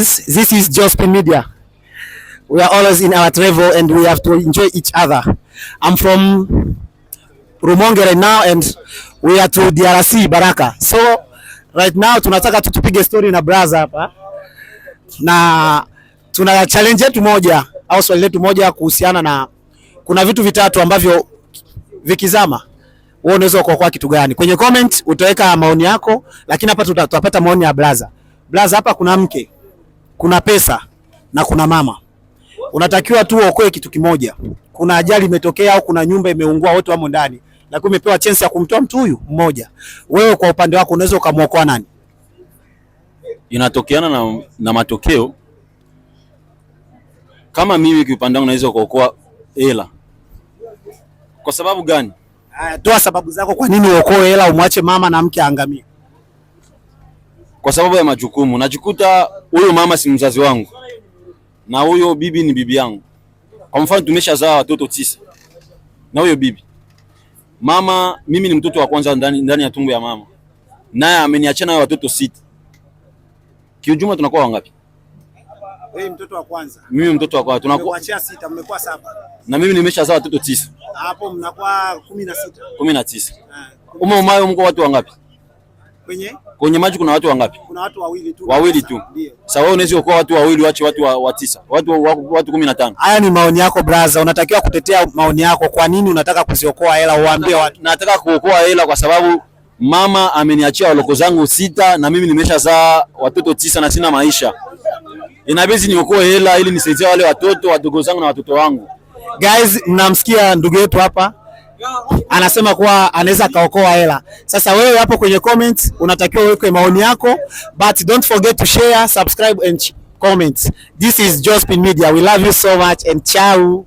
This is Jospin Media. We are always in our travel and we have to enjoy each other. I'm from Rumonge right now and we are to DRC Baraka. So right now tunataka tutupige story na brother hapa. Na tuna challenge yetu moja au swali letu moja kuhusiana na kuna vitu vitatu ambavyo vikizama wewe unaweza kuokoa kitu gani? Kwenye comment utaweka maoni yako, lakini hapa tutapata maoni ya brother. Brother, hapa kuna mke, kuna pesa na kuna mama. Unatakiwa tu uokoe kitu kimoja. Kuna ajali imetokea au kuna nyumba imeungua, wote wamo ndani, lakini umepewa chance ya kumtoa mtu huyu mmoja. Wewe kwa upande wako unaweza ukamwokoa nani? Inatokeana na matokeo. Kama mimi kwa upande wangu naweza kuokoa hela. Kwa sababu gani? Toa sababu zako kwa nini uokoe hela umwache mama na mke aangamie. Kwa sababu ya majukumu. Najikuta huyo mama si mzazi wangu na huyo bibi ni bibi yangu. Kwa mfano tumeshazaa watoto 9 na huyo bibi. Mama, mimi ni mtoto wa kwanza ndani ya tumbo ya mama. Naye ameniachia na watoto 6. Kiujumla tunakuwa wangapi? Wewe mtoto wa kwanza. Mimi mtoto wa kwanza. Tunakuwa 6, mmekuwa 7. Na mimi nimeshazaa watoto 9. Hapo mnakuwa 16. 19. Umayo mko watu wangapi? Kwenye maji kuna watu wangapi? Kuna watu wawili tu. Wawili tu. Sawa, wewe unaweza kuokoa watu wawili waache watu wa 9. Watu 15. Haya ni maoni yako brother, unatakiwa kutetea maoni yako. Kwa nini unataka kuziokoa hela? Uambie watu. Nataka kuokoa hela kwa sababu mama ameniachia waloko zangu 6 na mimi nimeshazaa watoto 9 na sina maisha. Inabidi niokoe hela ili nisaidie wale watoto wadogo zangu na watoto wangu. Guys, mnamsikia ndugu yetu hapa anasema kuwa anaweza kaokoa hela. Sasa wewe hapo kwenye comments unatakiwa uweke maoni yako, but don't forget to share, subscribe and comment. This is Jospin Media. We love you so much and ciao.